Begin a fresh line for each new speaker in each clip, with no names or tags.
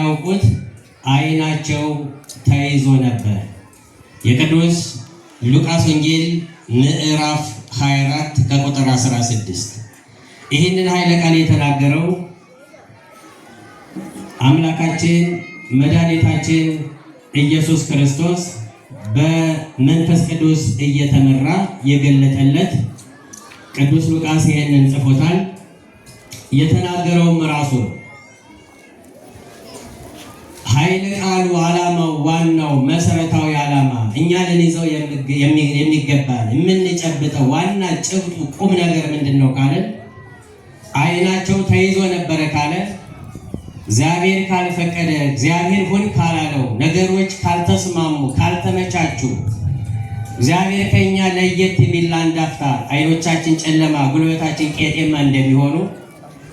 እንዳያውቁት ዓይናቸው ተይዞ ነበር። የቅዱስ ሉቃስ ወንጌል ምዕራፍ 24 ከቁጥር 16። ይህንን ኃይለ ቃል የተናገረው አምላካችን መድኃኒታችን ኢየሱስ ክርስቶስ በመንፈስ ቅዱስ እየተመራ የገለጠለት ቅዱስ ሉቃስ ይህንን ጽፎታል። የተናገረውም ራሱ ነው። ኃይለ ቃሉ ዓላማው፣ ዋናው መሰረታዊ ዓላማ እኛ ልንይዘው የሚገባን የምንጨብጠው ዋና ጭብጡ ቁም ነገር ምንድን ነው ካለ ዓይናቸው ተይዞ ነበረ ካለ እግዚአብሔር ካልፈቀደ እግዚአብሔር ሁን ካላለው ነገሮች ካልተስማሙ ካልተመቻቹ እግዚአብሔር ከኛ ለየት የሚል አንድ አፍታ ዓይኖቻችን ጨለማ ጉልበታችን ቄጤማ እንደሚሆኑ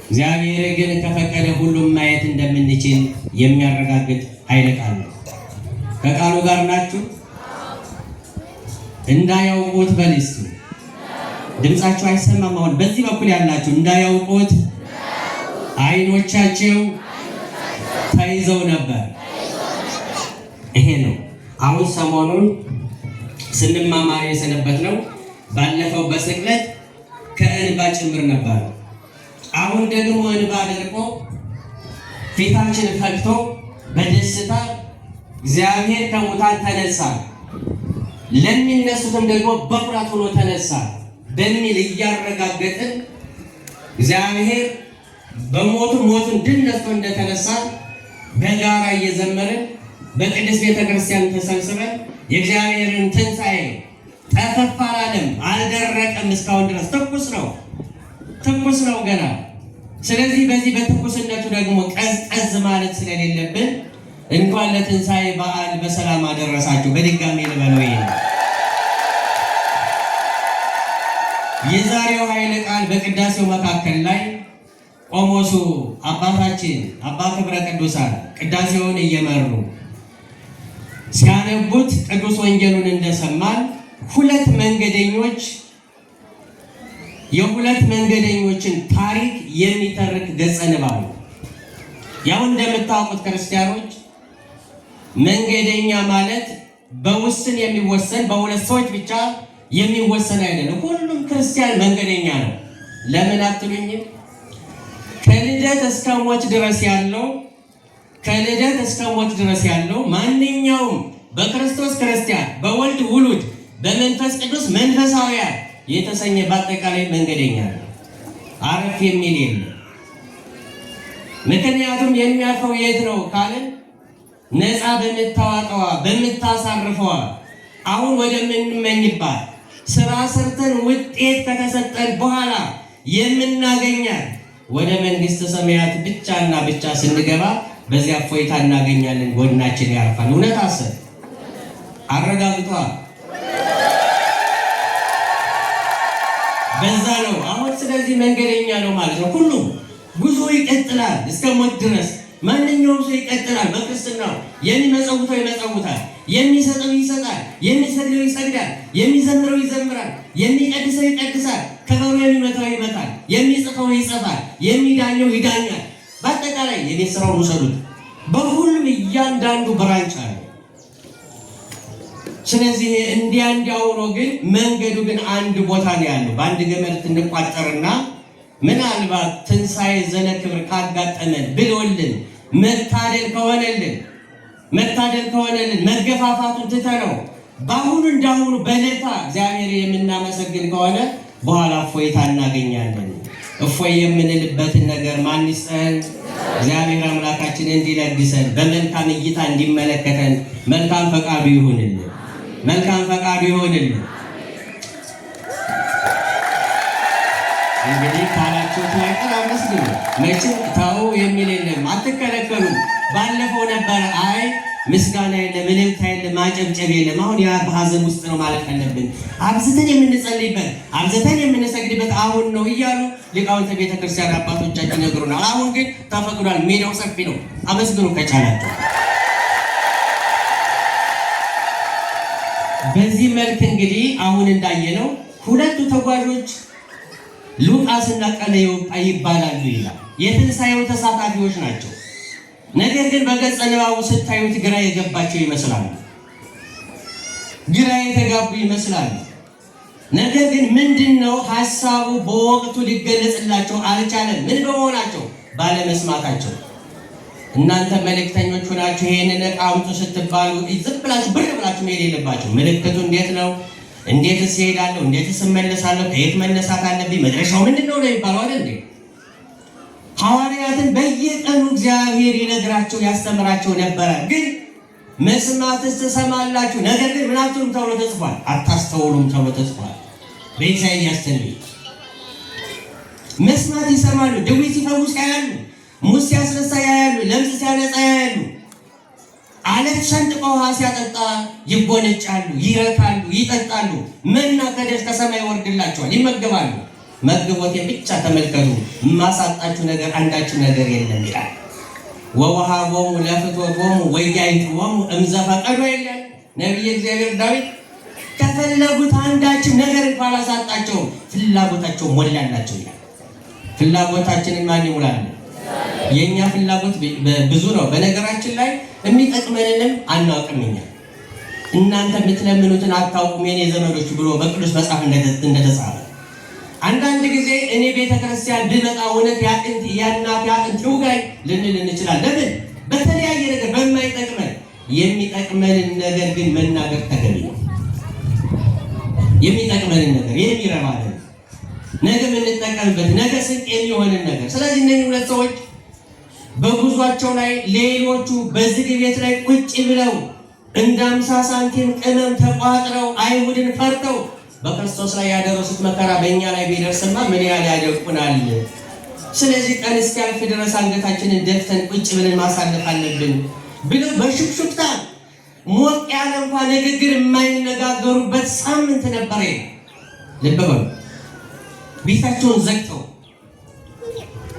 እግዚአብሔር ግን ከፈቀደ ሁሉም ማየት እንደምንችል የሚያረጋግጥ ኃይለ ቃል ነው። ከቃሉ ጋር ናችሁ? እንዳያውቁት በልስቱ ድምጻችሁ አይሰማም። አሁን በዚህ በኩል ያላችሁ እንዳያውቁት ዓይኖቻቸው ተይዘው ነበር። ይሄ ነው አሁን ሰሞኑን ስንማማር የሰነበት ነው። ባለፈው በስቅለት ከእንባ ጭምር ነበር። አሁን ደግሞ እንባ ደርቆ ፊታችን ፈክቶ በደስታ እግዚአብሔር ከሙታን ተነሳ፣ ለሚነሱትም ደግሞ በኩራት ሆኖ ተነሳ በሚል እያረጋገጥን እግዚአብሔር በሞቱ ሞቱን ድል ነስቶ እንደተነሳ በጋራ እየዘመርን በቅድስት ቤተክርስቲያን ተሰብስበን የእግዚአብሔርን ትንሣኤ ጠፈፍ አላለም፣ አልደረቀም። እስካሁን ድረስ ትኩስ ነው ገና። ስለዚህ በዚህ በትኩስነቱ ደግሞ ቀዝቀዝ ማለት ስለሌለብን እንኳን ለትንሣኤ በዓል በሰላም አደረሳችሁ በድጋሚ ልበለው። የዛሬው ኃይለ ቃል በቅዳሴው መካከል ላይ ቆሞሱ አባታችን አባ ክብረ ቅዱሳን ቅዳሴውን እየመሩ ሲያነቡት ቅዱስ ወንጌሉን እንደሰማን የሁለት መንገደኞችን ታሪክ የሚተርክ ገጸ ንባብ ነው። ያው እንደምታውቁት ክርስቲያኖች መንገደኛ ማለት በውስን የሚወሰን በሁለት ሰዎች ብቻ የሚወሰን አይደለም። ሁሉም ክርስቲያን መንገደኛ ነው። ለምን አትሉኝም? ከልደት እስከ ሞት ድረስ ያለው ማንኛውም በክርስቶስ ክርስቲያን፣ በወልድ ውሉድ፣ በመንፈስ ቅዱስ መንፈሳውያን የተሰኘ በአጠቃላይ መንገደኛ ነው። አረፍ የሚል የለም። ምክንያቱም የሚያርፈው የት ነው ካልን ነፃ በምታዋቀዋ በምታሳርፈዋ አሁን ወደምንመኝባት ስራ ሰርተን ውጤት ከተሰጠን በኋላ የምናገኛት ወደ መንግስተ ሰማያት ብቻና ብቻ ስንገባ በዚያ እፎይታ እናገኛለን። ጎናችን ያርፋል። እውነት አሰብ አረጋግጧል። በዛ ነው አሁን። ስለዚህ መንገደኛ ነው ማለት ነው። ሁሉም ጉዞ ይቀጥላል እስከ ሞት ድረስ። ማንኛውም ሰው ይቀጥላል በክርስትናው። የሚመጸውተው ይመጸውታል፣ የሚሰጠው ይሰጣል፣ የሚሰግደው ይሰግዳል፣ የሚዘምረው ይዘምራል፣ የሚቀድሰው ይቀድሳል፣ ከበሮ የሚመታው ይመታል፣ የሚጽፈው ይጽፋል፣ የሚዳኘው ይዳኛል። በአጠቃላይ የቤት ስራውን ውሰዱት። በሁሉም እያንዳንዱ ብራንች አለ። ስለዚህ እንዲያውሮ ግን መንገዱ ግን አንድ ቦታ ነው ያለው። በአንድ ገመድ እንቋጠርና ምናልባት ትንሣኤ ዘነ ክብር ካጋጠመን ብሎልን መታደል ከሆነልን መገፋፋቱን ትተነው በአሁኑ እንዳሁኑ በለታ እግዚአብሔር የምናመሰግን ከሆነ በኋላ እፎይታ እናገኛለን። እፎይ የምንልበትን ነገር ማን ይስጠን? እግዚአብሔር አምላካችን እንዲለግሰን በመልካም እይታ እንዲመለከተን መልካም ፈቃዱ ይሁንልን። እንግዲህ ካላችሁት ላይቀር አመስግኑ። መቼም ተው የሚል የለም፣ አትከለከሉም። ባለፈው ነበረ አይ ምስጋና የለም፣ እልልታ የለም፣ ማጨብጨብ የለም። አሁን ያ በሀዘን ውስጥ ነው ማለት አለብን። አብዝተን የምንጸልይበት አብዝተን የምንሰግድበት አሁን ነው እያሉ ሊቃውንተ ቤተክርስቲያን አባቶቻችን ይነግሩናል። አሁን ግን ተፈቅዷል። ሜዳው ሰፊ ነው። አመስግኑ ከቻላችሁ። በዚህ መልክ እንግዲህ አሁን እንዳየነው ሁለቱ ተጓዦች ሉቃስና ቀለዮጳ ይባላሉ ይላል። የትንሣኤው ተሳታፊዎች ናቸው። ነገር ግን በገጸ ንባቡ ስታዩት ግራ የገባቸው ይመስላል፣ ግራ የተጋቡ ይመስላል። ነገር ግን ምንድነው ሐሳቡ በወቅቱ ሊገለጽላቸው አልቻለም። ምን በመሆናቸው? ባለመስማታቸው። እናንተ መልእክተኞች ሆናችሁ ይሄንን ዕቃ አምጡ ስትባሉ ዝም ብላችሁ ብር ብላችሁ መሄድ የለባችሁ። ምልክቱ እንዴት ነው? እንዴትስ እሄዳለሁ? እንዴትስ እመለሳለሁ? ከየት መነሳት አለብኝ? መድረሻው ምንድነው ነው የሚባለው አይደል እንዴ? ሐዋርያትን በየቀኑ እግዚአብሔር ይነግራቸው ያስተምራቸው ነበረ። ግን መስማትስ ትሰማላችሁ፣ ነገር ግን ምን አትሉም ተብሎ ተጽፏል። አታስተውሉም ተብሎ ተጽፏል በኢሳይያስ ትንቢት። መስማት ይሰማሉ፣ ደዌ ሲፈውስ ያያሉ፣ ሙት ሲያስነሳ ያያሉ፣ ለምጽ ሲያነጻ ያያሉ፣ አለት ሰንጥቆ ውሃ ሲያጠጣ ይጎነጫሉ፣ ይረካሉ፣ ይጠጣሉ። መና ከሰማይ ይወርድላቸዋል፣ ይመገባሉ። መግቦቴን ብቻ ተመልከቱ፣ የማሳጣችሁ ነገር አንዳችም ነገር የለም ይላል። ወወሃቦሙ ለፍትወቶሙ ወኢያዕጥዎሙ እምዘፈቀዱ ይላል ነቢየ እግዚአብሔር ዳዊት። ከፈለጉት አንዳችም ነገር እንኳን አላሳጣቸውም፣ ፍላጎታቸው ሞላላቸው ይላል። ፍላጎታችንን ማን ይሙላል? የኛ ፍላጎት ብዙ ነው። በነገራችን ላይ የሚጠቅመንንም አናውቅም እኛ። እናንተ የምትለምኑትን አታውቁም የኔ ዘመዶች ብሎ በቅዱስ መጽሐፍ እንደተጻፈ አንዳንድ ጊዜ እኔ ቤተክርስቲያን ብመጣ እውነት ያጥንት ያናት ያጥንት ይውጋኝ ልንል እንችላለን። ለምን? በተለያየ ነገር በማይጠቅመን። የሚጠቅመንን ነገር ግን መናገር ተገቢ ነው። የሚጠቅመንን ነገር የሚረባልን ነገ የምንጠቀምበት ነገ ስንቅ የሚሆንን ነገር። ስለዚህ እነዚህ ሁለት ሰዎች በጉዟቸው ላይ ሌሎቹ በዝግ ቤት ላይ ቁጭ ብለው እንደ 50 ሳንቲም ቅመም ተቋጥረው አይሁድን ፈርተው በክርስቶስ ላይ ያደረሱት መከራ በእኛ ላይ ቢደርስማ ምን ያህል ያደቁናል። ስለዚህ ቀን እስኪያልፍ ድረስ አንገታችንን ደፍተን ቁጭ ብለን ማሳለፍ አለብን ብለው በሹክሹክታ ሞቅ ያለ እንኳን ንግግር የማይነጋገሩበት ሳምንት ነበረ። ልብ በሉ። ቤታቸውን ዘግተው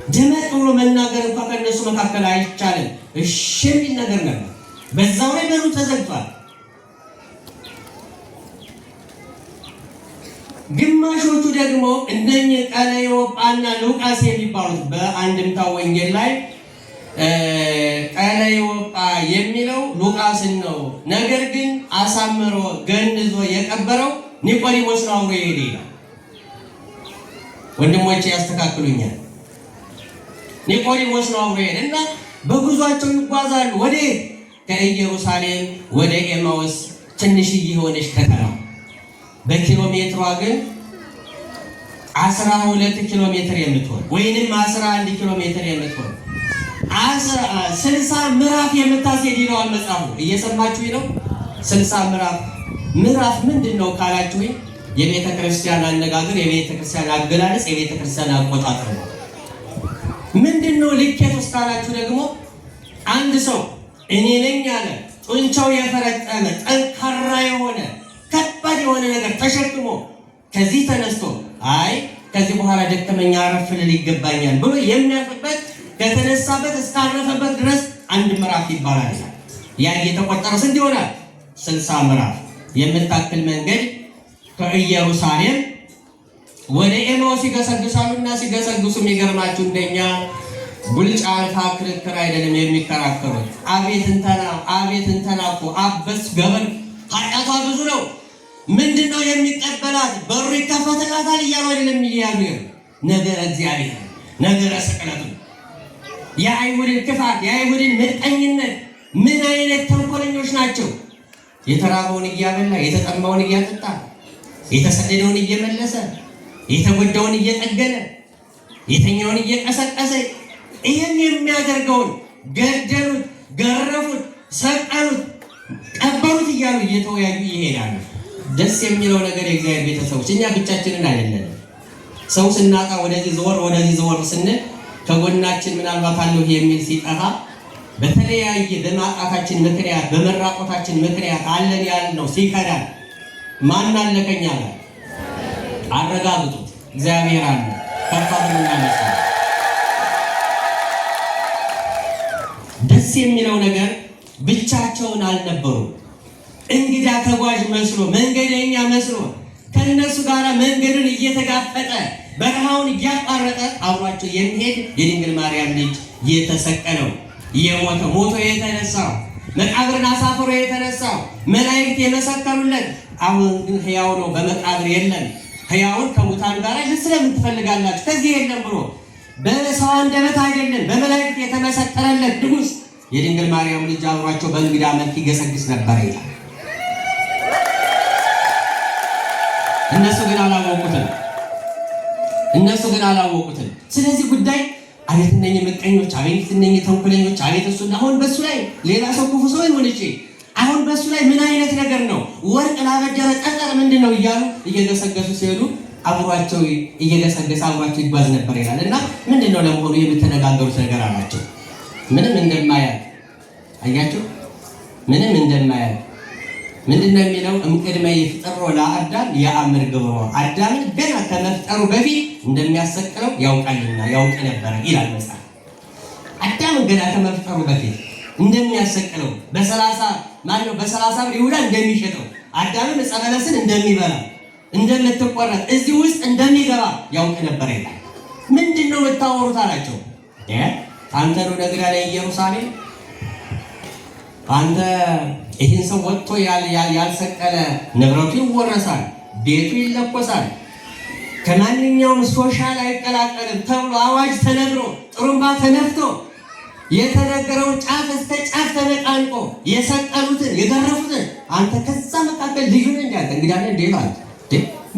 ደመቅ ብሎ መናገር እንኳን ከእነሱ መካከል አይቻልም። እሺ የሚል ነገር ነበር። በዛው ላይ በሩ ተዘግቷል። ግማሾቹ ደግሞ እነኚህ ቀለዮጳና ሉቃስ የሚባሉት በአንድምታው ወንጌል ላይ ቀለዮጳ የሚለው ሉቃስን ነው። ነገር ግን አሳምሮ ገንዞ የቀበረው ኒቆዲሞስ ነው አብሮ የሄደ ይላል። ወንድሞቼ ያስተካክሉኛል። ኒቆዲሞስ ነው አብሮ የሄደ እና በጉዟቸው ይጓዛሉ። ወደ ከኢየሩሳሌም ወደ ኤማውስ ትንሽዬ የሆነች ከተማ በኪሎ ሜትሯ ግን 12 ኪሎ ሜትር የምትሆን ወይንም 11 ኪሎ ሜትር የምትሆን 60 ምዕራፍ የምታስሄድ ይለዋል መጽሐፉ። እየሰማችሁ ነው? 60 ምዕራፍ ምንድን ነው ካላችሁ የቤተ ክርስቲያን አነጋገር፣ የቤተ ክርስቲያን አገላለጽ፣ የቤተ ክርስቲያን አቆጣጠር ነው። ምንድን ነው ልኬት ውስጥ ካላችሁ ደግሞ አንድ ሰው እኔ ነኝ ያለ ጡንቻው የፈረጠመ ጠንካራ የሆነ ከባድ የሆነ ነገር ተሸክሞ ከዚህ ተነስቶ አይ ከዚህ በኋላ ደከመኛ አረፍ ልል ይገባኛል ብሎ የሚያርፍበት ከተነሳበት እስካረፈበት ድረስ 1 ምዕራፍ ይባላል። ያ እየተቆጠረ ስንት ይሆናል? 60 ምዕራፍ የምታክል መንገድ ከኢየሩሳሌም ወደ ኤማውስ ይገሰግሳሉና ሲገሰግሱ የሚገርማችሁ እንደኛ ጉልጫ አልፋ ክርክር አይደለም የሚከራከሩት። አቤት እንተና እኮ አበስ ገበር ኃጢአቷ ብዙ ነው፣ ምንድነው የሚቀበላት? በሩ ይከፈትላታል እያሉ አይደለም ይያሉ። ነገረ እግዚአብሔር ነገረ ስቅለቱ የአይሁድን ክፋት የአይሁድን ምቀኝነት ምን አይነት ተንኮለኞች ናቸው! የተራበውን እያበላ የተጠማውን እያጠጣ የተሰደደውን እየመለሰ የተጎዳውን እየጠገነ የተኛውን እየቀሰቀሰ ይህን የሚያደርገውን ገደሉት፣ ገረፉት፣ ሰቀሉት፣ ቀበሩት እያሉ እየተወያዩ ይሄዳሉ። ደስ የሚለው ነገር የእግዚአብሔር ቤተሰቦች እኛ ብቻችንን አይደለም። ሰው ስናጣ ወደዚህ ዘወር ስንል ከጎናችን ምናልባት አለው የሚል ሲጠፋ በተለያየ በማጣታችን ምክንያት በመራቆታችን ምክንያት አለን ያልነው ሲከዳን ማን አለ ከኛ ጋር? አረጋግጡት። እግዚአብሔር አለ። ከፋብሩና መስለ ደስ የሚለው ነገር ብቻቸውን አልነበሩም። እንግዳ ተጓዥ መስሎ መንገደኛ መስሎ ከነሱ ጋር መንገዱን እየተጋፈጠ በረሃውን እያቋረጠ አብሯቸው የሚሄድ የድንግል ማርያም ልጅ የተሰቀለው የሞተው ሞቶ የተነሳው መቃብርን አሳፍሮ የተነሳው መላእክት የመሰከሩለት አሁን ግን ሕያው ነው፣ በመቃብር የለም። ሕያውን ከሙታን ጋር ስለምን ትፈልጋላችሁ? ከዚህ የለም ብሎ በሰው አንደበት አይደለም በመላእክት የተመሰከረለት ንጉሥ የድንግል ማርያም ልጅ አብሯቸው በእንግዳ መልክ ይገሰግስ ነበር ይላል። እነሱ ግን አላወቁትም። ስለዚህ ጉዳይ አቤት እነኚህ ምቀኞች፣ አቤት እነኚህ ተንኮለኞች፣ አቤት እሱ አሁን በሱ ላይ ሌላ ሰው ክፉ ሰው ይሆን እንጂ አሁን በሱ ላይ ምን አይነት ነገር ነው? ወርቅ ላበደረ ጠጠር ምንድን ነው እያሉ እየገሰገሱ ሲሄዱ አብሯቸው እየገሰገሰ አብሯቸው ይጓዝ ነበር ይላል። እና ምንድን ነው ለመሆኑ የምትነጋገሩት ነገር አላቸው። ምንም እንደማያውቅ አያቸው። ምንም እንደማያውቅ ምንድን ነው የሚለው? እምቅድመ ይፍጠሮ ለአዳም የአምር ግብሮ አዳምን ገና ከመፍጠሩ በፊት እንደሚያሰቅለው ያውቃልና ያውቅ ነበረ ይላል መጽሐፍ። አዳምን ገና ከመፍጠሩ በፊት እንደሚያሰቅለው በ30 ብር ይሁዳ እንደሚሸጠው አዳምን ዕፀ በለስን እንደሚበላ እንደምትቆረጥ እዚህ ውስጥ እንደሚገባ ያውቅ ነበር ይላል። ምንድን ነው የምታወሩት አላቸው። አንተ ነው ነግዳ ላይ ኢየሩሳሌም አንተ ይህን ሰው ወጥቶ ያልሰቀለ ንብረቱ ይወረሳል፣ ቤቱ ይለኮሳል፣ ከማንኛውም ሶሻል አይቀላቀልም ተብሎ አዋጅ ተነግሮ ጥሩምባ ተነፍቶ የተነገረው ጫፍ እስከ ጫፍ ተነቃንቆ የሰቀሉትን የገረፉትን አንተ ከዛ መካከል ልዩ ነህ እንዴ? እንግዲህ አለ እንዴ ማለት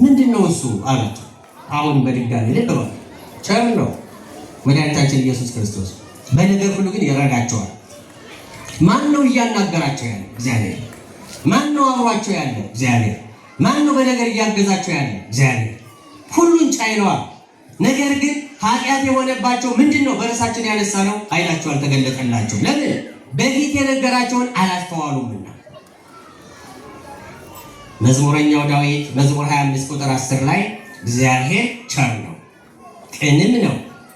ምንድን ነው እሱ አላቸው። አሁን በድጋሚ ልበው ቸር ነው መድኃኒታችን ኢየሱስ ክርስቶስ በነገር ሁሉ ግን ይረዳቸዋል። ማን ነው እያናገራቸው ያለው? እግዚአብሔር። ማን ነው አብሯቸው ያለው? እግዚአብሔር። ማን ነው በነገር እያገዛቸው ያለው? እግዚአብሔር። ሁሉን ቻይ ነው። ነገር ግን ኃጢአት የሆነባቸው ምንድን ነው? በራሳችን ያነሳ ነው ኃይላቸው አልተገለጠላቸው። ለምን? በፊት የነገራቸውን አላስተዋሉምና። መዝሙረኛው ዳዊት መዝሙር 25 ቁጥር 10 ላይ እግዚአብሔር ቸር ነው ቅንም ነው፣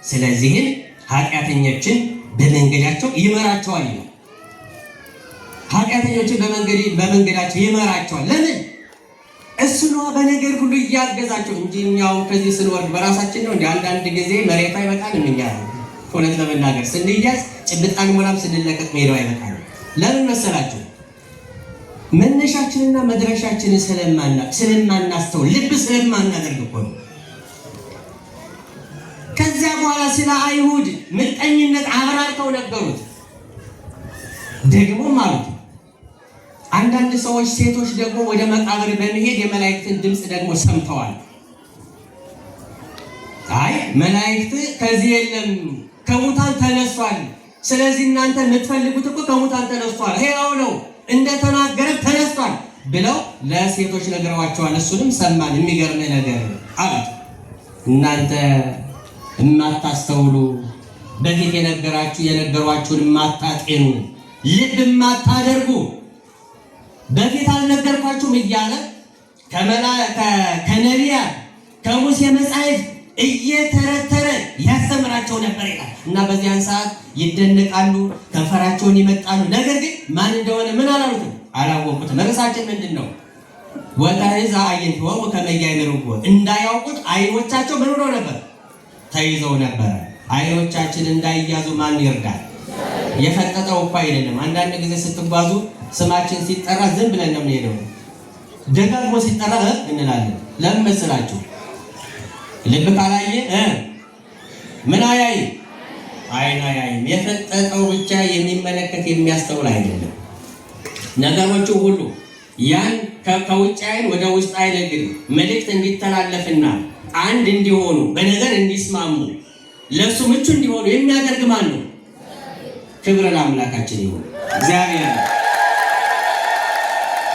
ስለዚህም ኃጢአተኞችን በመንገዳቸው ይመራቸዋል ይላል። ኃጢአተኞችን በመንገዳቸው ይመራቸዋል። ለምን? እሱ ነው በነገር ሁሉ እያገዛቸው እንጂ እኛው ከዚህ ስንወርድ በራሳችን ነው። እንደ አንዳንድ ጊዜ መሬት አይበቃንም። እኛ እውነት ለመናገር ስንያዝ ጭብጣን ሞላም ስንለቀቅ ሜዳው አይበቃንም። ለምን መሰላችሁ? መነሻችንና መድረሻችንን ስለማናስተውል ልብ ስለማናደርግ እኮ ነው። ከዚያ በኋላ ስለ አይሁድ ምቀኝነት አብራርተው ነገሩት። ደግሞ ማለት አንዳንድ ሰዎች ሴቶች ደግሞ ወደ መቃብር በመሄድ የመላእክትን ድምፅ ደግሞ ሰምተዋል። አይ መላእክት ከዚህ የለም ከሙታን ተነስቷል፣ ስለዚህ እናንተ የምትፈልጉት እኮ ከሙታን ተነስቷል፣ ሕያው ነው እንደተናገረ ተነስቷል ብለው ለሴቶች ነግረዋቸዋል። እሱንም ሰማን። የሚገርም ነገር አሉት። እናንተ የማታስተውሉ በፊት የነገሯችሁን የማታጤኑ ልብ የማታደርጉ በፊት አልነገርኳችሁም እያለ ከነቢያት ከሙሴ መጻሕፍት እየተረተረ ያስተምራቸው ነበር ይላል። እና በዚያን ሰዓት ይደነቃሉ፣ ከንፈራቸውን ይመጣሉ። ነገር ግን ማን እንደሆነ ምን አላሉትም፣ አላወቁትም። ርዕሳችን ምንድን ነው? ወተሕዛ አዕይንቲሆሙ ከመ ያዕምሩዎ፣ እንዳያውቁት አይኖቻቸው ምን ሆነው ነበር? ተይዘው ነበረ። አይኖቻችን እንዳይያዙ ማን ይርዳል? የፈጠጠው እኮ አይደለም። አንዳንድ ጊዜ ስትጓዙ ስማችን ሲጠራ ዝም ብለን ነው የምንሄደው። ደጋግሞ ሲጠራ እንላለን። ለምን መስላችሁ? ልብ ካላየ ምን አያይ? አይን አያይም። የፈጠጠው ብቻ የሚመለከት የሚያስተውል አይደለም። ነገሮቹ ሁሉ ያን ከውጭ አይን ወደ ውስጥ አይን እንግዲህ መልእክት እንዲተላለፍና አንድ እንዲሆኑ በነገር እንዲስማሙ ለሱ ምቹ እንዲሆኑ የሚያደርግ ማን ነው? ክብር ለአምላካችን ይሁን እግዚአብሔር።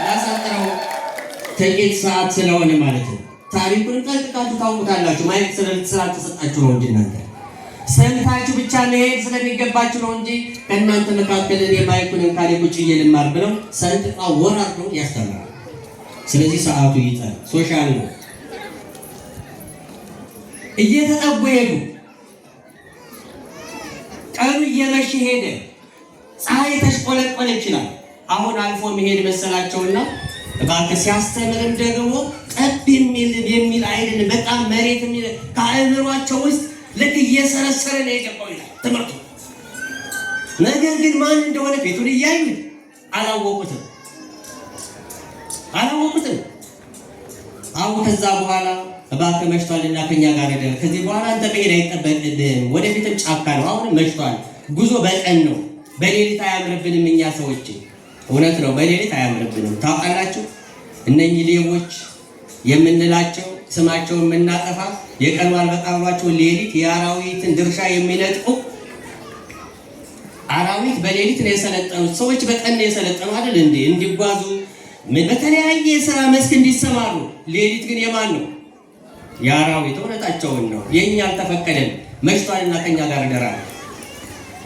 ላሳጥረው ጥቂት ሰዓት ስለሆነ ማለት ነው። ታሪኩን ጠንቅቃችሁ ታውቁታላችሁ። ማየት ስላልተሰጣችሁ ነው እንጂ እናንተ ሰምታችሁ ብቻ መሄድ ስለሚገባችሁ ነው እንጂ ከእናንተ መካከል እኔ ማይኩን እንካሌ ቁጭ ልማር ብለው ሰንጥቃ ወራርዶ ያስተምራል። ስለዚህ ሰዓቱ ይጠር ሶሻል ነው። እየተጠጉ ሄዱ። ቀኑ እየመሸ ሄደ። ፀሐይ ተሽቆለቆለ ይችላል። አሁን አልፎ መሄድ መሰላቸውና እባክህ ሲያስተምርም ደግሞ ጠብ የሚል አይደለም። በጣም መሬት የሚል ከአእምሯቸው ውስጥ ልክ እየሰረሰረ ነው የገባው ይላል ትምህርቱ። ነገር ግን ማን እንደሆነ ፊቱን እያዩ አላወቁትም። አሁን ከዛ በኋላ እባክህ መሽቷልና ከኛ ጋር ሄደ። ከዚህ በኋላ አንተ መሄድ አይጠበቅብህም። ወደፊትም ጫካ ነው። አሁንም መሽቷል። ጉዞ በቀን ነው። በሌሊት አያምርብንም። እኛ ሰዎች እውነት ነው፣ በሌሊት አያምርብንም። ታውቃላችሁ እነኚህ ሌቦች የምንላቸው ስማቸውን የምናጠፋ የቀኑ አልበቃ ብሏቸው ሌሊት የአራዊትን ድርሻ የሚነጥቁ አራዊት በሌሊት ነው የሰለጠኑት። ሰዎች በቀን ነው የሰለጠኑ አይደል እንዴ? እንዲጓዙ በተለያየ የሥራ መስክ እንዲሰማሩ። ሌሊት ግን የማን ነው? የአራዊት። እውነታቸውን ነው። የኛ አልተፈቀደም። መሽቷልና ከኛ ጋር ደራል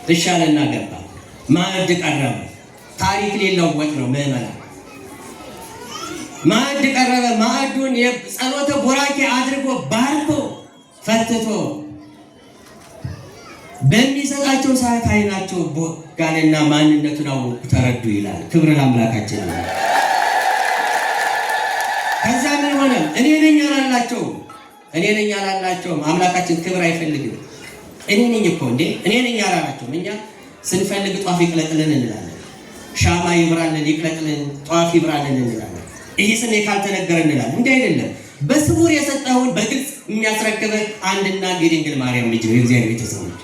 ትሻለና ገባ። ማዕድ ቀረበ። ታሪክ ሊለወጥ ነው። ምዕመናን ማዕድ ቀረበ። ማዕዱን የጸሎተ ቡራኬ አድርጎ ባርኮ ፈትቶ በሚሰጣቸው ሰዓት አይናቸው ቦጋለና ማንነቱን አወቁ፣ ተረዱ ይላል። ክብር ለአምላካችን ነው። ከዛ ምን ሆነ? እኔ ነኝ አላላቸውም። አምላካችን ክብር አይፈልግም። እኔ ነኝ እኮ እንዴ እኔ ነኝ አላላቸውም። እኛ ስንፈልግ ጧፍ ይቅለጥልን እንላለን፣ ሻማ ይብራልን ይቅለጥልን፣ ጧፍ ይብራልን እንላለን። ይሄ ስሜ ካልተነገረ እንላለን። እንዲህ አይደለም። በስውር የሰጠውን በግልጽ የሚያስረክብህ አንድና የድንግል ማርያም ልጅ ነው፣ የእግዚአብሔር ቤተሰብ ልጅ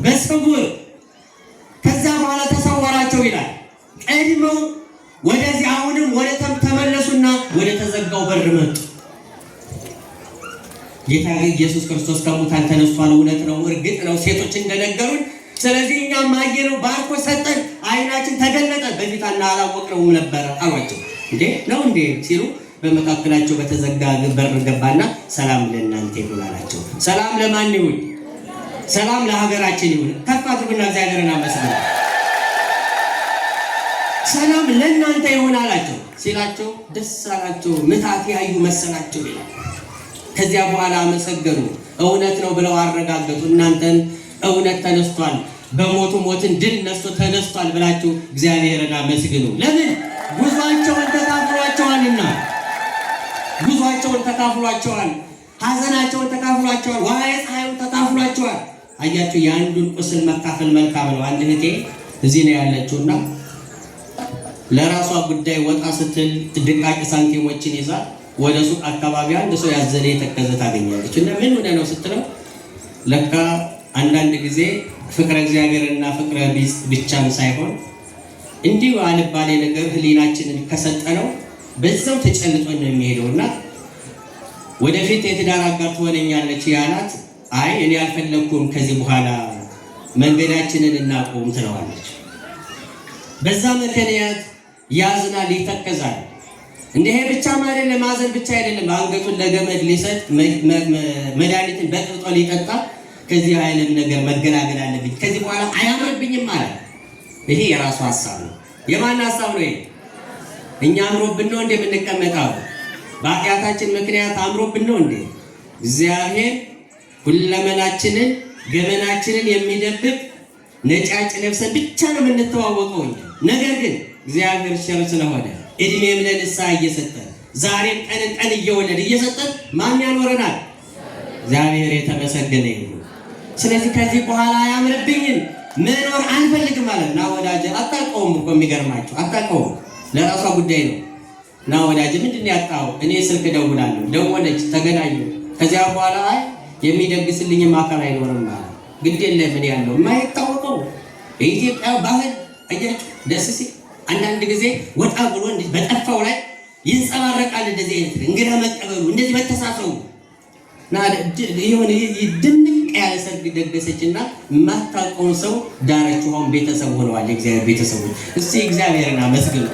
በስውር። ከዛ በኋላ ተሰወራቸው ይላል። ቀድመው ወደዚህ አሁንም ወደ ተመለሱና ወደ ተዘጋው በር መጡ። ጌታ ኢየሱስ ክርስቶስ ከሙታን ተነስቷል። እውነት ነው፣ እርግጥ ነው ሴቶች እንደነገሩን። ስለዚህ እኛም አየነው፣ ባርኮ ሰጠን፣ አይናችን ተገለጠ። በፊት አላወቅነውም ነበረ አሏቸው። እንዴ ነው እንዴ ሲሉ በመካከላቸው በተዘጋ በር ገባና ሰላም ለእናንተ ይሁን አላቸው። ሰላም ለማን ይሁን? ሰላም ለሀገራችን ይሁን። ከፍ አድርጉና እግዚአብሔርን አመስግኑ። ሰላም ለእናንተ ይሁን አላቸው። ሲላቸው ደስ አላቸው፣ ምታት ያዩ መሰላቸው ይላል። ከዚያ በኋላ አመሰገኑ። እውነት ነው ብለው አረጋገጡ። እናንተን እውነት ተነስቷል፣ በሞቱ ሞትን ድል ነስቶ ተነስቷል ብላችሁ እግዚአብሔርን አመስግኑ። ለምን? ጉዟቸውን ተካፍሏቸዋልና። ጉዟቸውን ተካፍሏቸዋል፣ ሐዘናቸውን ተካፍሏቸዋል፣ ዋይ ፀሐዩን ተካፍሏቸዋል። አያችሁ፣ የአንዱን ቁስል መካፈል መልካም ነው። አንድ እህቴ እዚህ ነው ያለችውና ለራሷ ጉዳይ ወጣ ስትል ድቃቂ ሳንቲሞችን ይዛ ወደ ሱቅ አካባቢ አንድ ሰው ያዘነ የተከዘ ታገኛለች። እና ምን ሆነ ነው ስትለው ለካ አንዳንድ ጊዜ ፍቅረ እግዚአብሔርና ፍቅረ ቢስ ብቻም ሳይሆን እንዲሁ አልባሌ ነገር ህሊናችንን ከሰጠነው በዛው ተጨልጦ ነው የሚሄደውና ወደፊት የትዳር አጋር ትሆነኛለች ያላት፣ አይ እኔ አልፈለኩም፣ ከዚህ በኋላ መንገዳችንን እናቆም ትለዋለች። በዛ ምክንያት ያዝናል፣ ይተከዛል። እንዲህ ብቻም አይደለም፣ ማዘን ብቻ አይደለም፣ አንገቱን ለገመድ ሊሰጥ መድኃኒትን በጥብጦ ሊጠጣ ከዚህ አይነት ነገር መገላገል አለብኝ፣ ከዚህ በኋላ አያምርብኝም ማለት ይሄ የራሱ ሐሳብ ነው። የማን ሐሳብ ነው? ይሄ እኛ አምሮብን ነው እንደ የምንቀመጠው? በኃጢአታችን ምክንያት አምሮብን ነው እንዴ? እግዚአብሔር ሁለመናችንን ገመናችንን የሚደብቅ ነጫጭ ለብሰን ብቻ ነው የምንተዋወቀው እንጂ። ነገር ግን እግዚአብሔር ቸር ስለሆነ እድሜም ለንስሐ እየሰጠን ዛሬም ቀን እየወለደ እየሰጠን ማን ያኖረናል? እግዚአብሔር የተመሰገነ ይሁን። ስለዚህ ከዚህ በኋላ አያምርብኝም መኖር አልፈልግም ማለት ነው። ወዳጄ አታውቀውም እኮ የሚገርማችሁ አታውቀውም፣ ለራሷ ጉዳይ ነው። እና ወዳጄ ምንድን ነው ያጣው? እኔ ስልክ ደውላለሁ፣ ደወለች፣ ተገናኙ። ከዚያ በኋላ አይ የሚደግስልኝም አካል አይኖርም ማለት ግድ የለም። ምን ያለው የማይታወቀው የኢትዮጵያ ባህል አያችሁ፣ ደስ ሲል አንዳንድ ጊዜ ወጣ ብሎ በጠፋው ላይ ይንጸባረቃል። እንደዚህ አይነት እንግዳ መቀበሉ፣ እንደዚህ መተሳሰቡ እና ይሁን ድንቅ ያለ ሰርግ ደገሰችና የማታውቀውን ሰው ዳረችው። አሁን ቤተሰብ ሆነዋል፣ የእግዚአብሔር ቤተሰቦች። እስቲ እግዚአብሔርን አመስግኑ።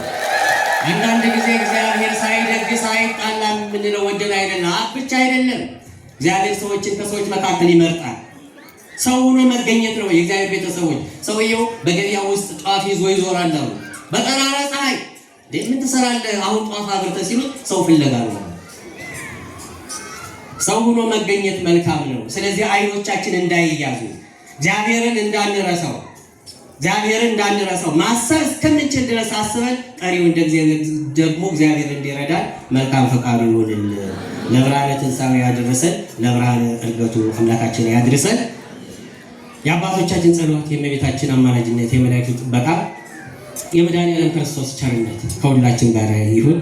አንዳንድ ጊዜ እግዚአብሔር ሳይደግስ አይጣላም የምንለው ወደን አይደለም፣ አፍ ብቻ አይደለም። እግዚአብሔር ሰዎችን ከሰዎች መካከል ይመርጣል። ሰው ሆኖ መገኘት ነው የእግዚአብሔር ቤተሰቦች። ሰውየው በገበያ ውስጥ ጧፍ ይዞ ይዞራል አሉ። በጠራራ ፀሐይ ምን ትሰራለህ አሁን ጧፍ አብርተህ ሲሉት ሰው ፍለጋ ነው። ሰው ሆኖ መገኘት መልካም ነው። ስለዚህ አይኖቻችን እንዳይያዙ እግዚአብሔርን እንዳንረሳው ማሰብ እስከምንችል ድረስ አስበን ቀሪውን ደግሞ እግዚአብሔር እንዲረዳን መልካም ፈቃዱ ይሁንልን። ለብርሃነ ትንሣኤው ያድርሰን፣ ለብርሃነ ዕርገቱ አምላካችን ያድርሰን። የአባቶቻችን ጸሎት፣ የእመቤታችን አማላጅነት፣ የመላእክቱ ጥበቃ፣ የመድኃኔዓለም ክርስቶስ ቸርነት ከሁላችን ጋር ይሁን።